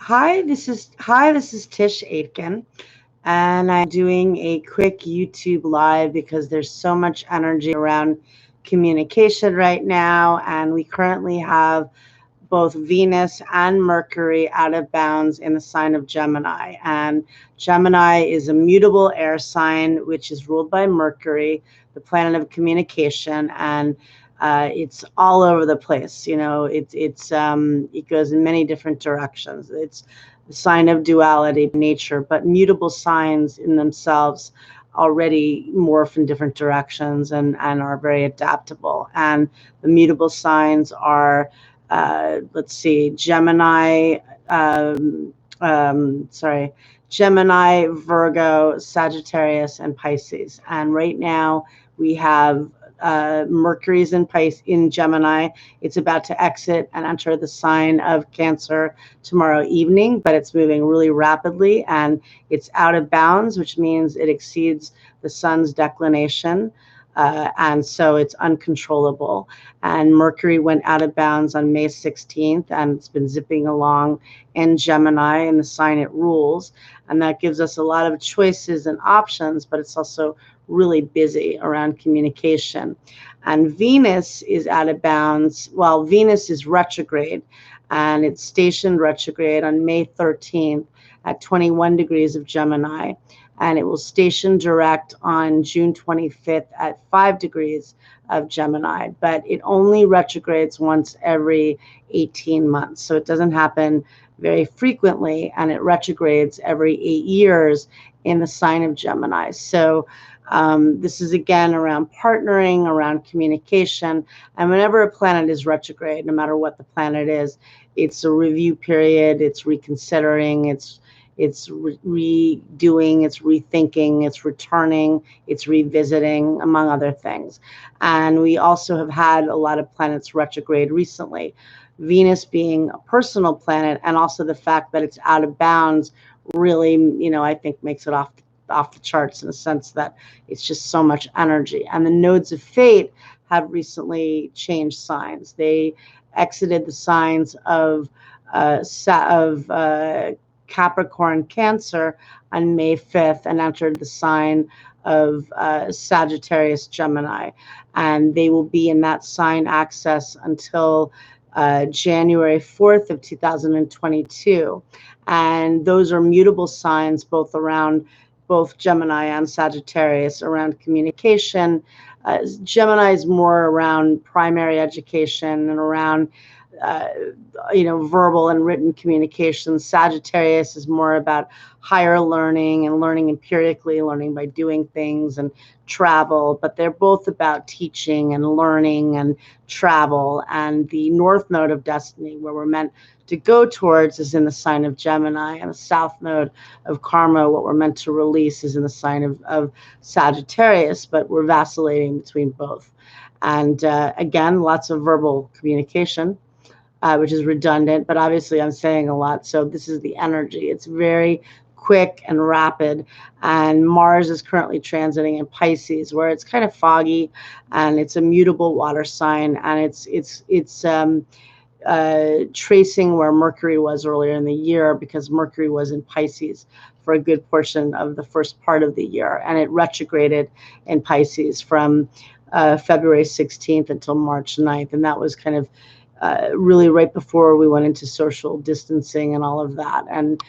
This is Tish Aitken, and I'm doing a quick YouTube live because there's so much energy around communication right now, and we currently have both Venus and Mercury out of bounds in the sign of Gemini. And Gemini is a mutable air sign, which is ruled by Mercury, the planet of communication, and it's all over the place. It goes in many different directions. It's the sign of duality, nature, but mutable signs in themselves already morph in different directions and are very adaptable. And the mutable signs are let's see, Gemini, Virgo, Sagittarius, and Pisces. And right now we have Mercury's in Gemini. It's about to exit and enter the sign of Cancer tomorrow evening, but it's moving really rapidly and it's out of bounds, which means it exceeds the sun's declination. And so it's uncontrollable. And Mercury went out of bounds on May 16th, and it's been zipping along in Gemini, in the sign it rules. And that gives us a lot of choices and options, but it's also really busy around communication. And Venus is out of bounds. Well, Venus is retrograde, and it's stationed retrograde on May 13th at 21 degrees of Gemini, and it will station direct on June 25th at 5 degrees of Gemini, but it only retrogrades once every 18 months. So it doesn't happen very frequently, and it retrogrades every 8 years in the sign of Gemini. So this is again around partnering, around communication. And whenever a planet is retrograde, no matter what the planet is, it's a review period, it's reconsidering, it's redoing, it's rethinking, it's returning, it's revisiting, among other things. And we also have had a lot of planets retrograde recently. Venus being a personal planet, and also the fact that it's out of bounds really, I think makes it off the charts in a sense that it's just so much energy. And the nodes of fate have recently changed signs. They exited the signs of Capricorn, Cancer on May 5th and entered the sign of Sagittarius, Gemini. And they will be in that sign access until January 4th of 2022. And those are mutable signs both around both Gemini and Sagittarius around communication. Gemini is more around primary education and around verbal and written communication. Sagittarius is more about higher learning and learning empirically, learning by doing things and travel, but they're both about teaching and learning and travel. And the north node of destiny, where we're meant to go towards, is in the sign of Gemini, and the south node of karma, what we're meant to release, is in the sign of Sagittarius, but we're vacillating between both. And again, lots of verbal communication, which is redundant, but obviously I'm saying a lot. So this is the energy. It's very quick and rapid. And Mars is currently transiting in Pisces, where it's kind of foggy, and it's a mutable water sign, and it's tracing where Mercury was earlier in the year, because Mercury was in Pisces for a good portion of the first part of the year, and it retrograded in Pisces from February 16th until March 9th, and that was kind of really right before we went into social distancing and all of that. And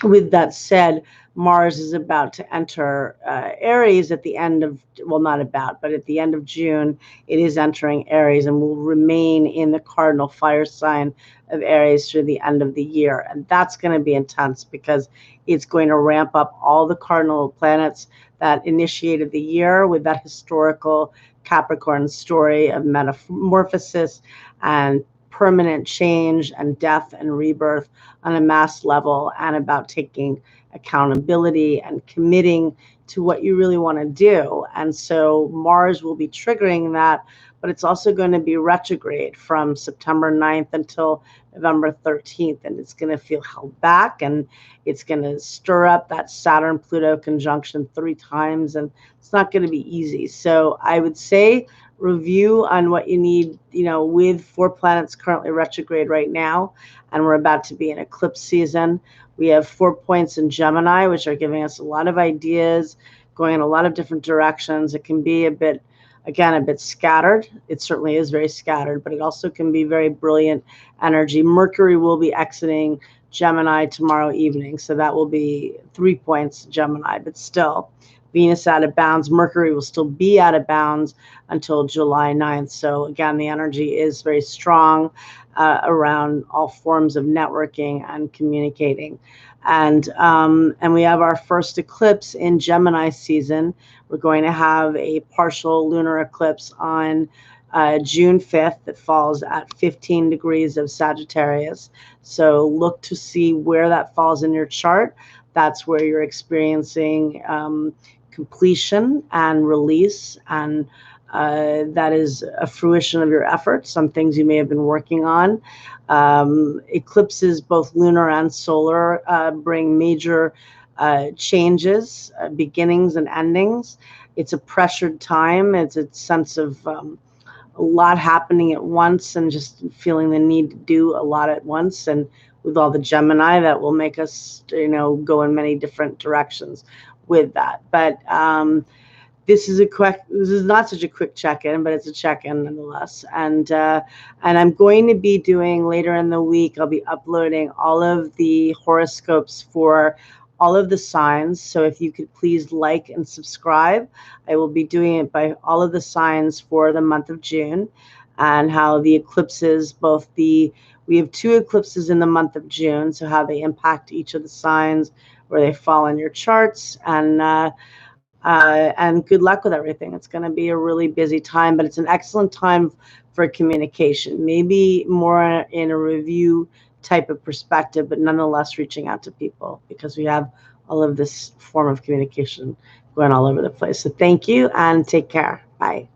with that said, Mars is about to enter Aries at the end of, well, not about, but at the end of June, it is entering Aries and will remain in the cardinal fire sign of Aries through the end of the year. And that's going to be intense because it's going to ramp up all the cardinal planets that initiated the year with that historical Capricorn story of metamorphosis and permanent change and death and rebirth on a mass level, and about taking accountability and committing to what you really want to do. And so Mars will be triggering that, but it's also going to be retrograde from September 9th until November 13th. And it's going to feel held back, and it's going to stir up that Saturn-Pluto conjunction 3 times, and it's not going to be easy. So I would say review on what you need, with 4 planets currently retrograde right now, and we're about to be in eclipse season. We have 4 points in Gemini, which are giving us a lot of ideas, going in a lot of different directions. It can be a bit scattered. It certainly is very scattered, but it also can be very brilliant energy. Mercury will be exiting Gemini tomorrow evening, so that will be 3 points Gemini, but still Venus out of bounds. Mercury will still be out of bounds until July 9th. So again, the energy is very strong around all forms of networking and communicating. And we have our first eclipse in Gemini season. We're going to have a partial lunar eclipse on June 5th that falls at 15 degrees of Sagittarius. So look to see where that falls in your chart. That's where you're experiencing completion and release, and that is a fruition of your efforts, some things you may have been working on. Eclipses, both lunar and solar, bring major changes, beginnings and endings. It's a pressured time. It's a sense of a lot happening at once, and just feeling the need to do a lot at once. And with all the Gemini, that will make us, go in many different directions with that. But this is not such a quick check-in, but it's a check-in nonetheless. And I'm going to be doing later in the week, I'll be uploading all of the horoscopes for all of the signs. So if you could please like and subscribe, I will be doing it by all of the signs for the month of June, and how the eclipses, we have 2 eclipses in the month of June, so how they impact each of the signs, where they fall in your charts, and good luck with everything. It's going to be a really busy time, but it's an excellent time for communication, maybe more in a review type of perspective, but nonetheless reaching out to people, because we have all of this form of communication going all over the place. So thank you and take care. Bye.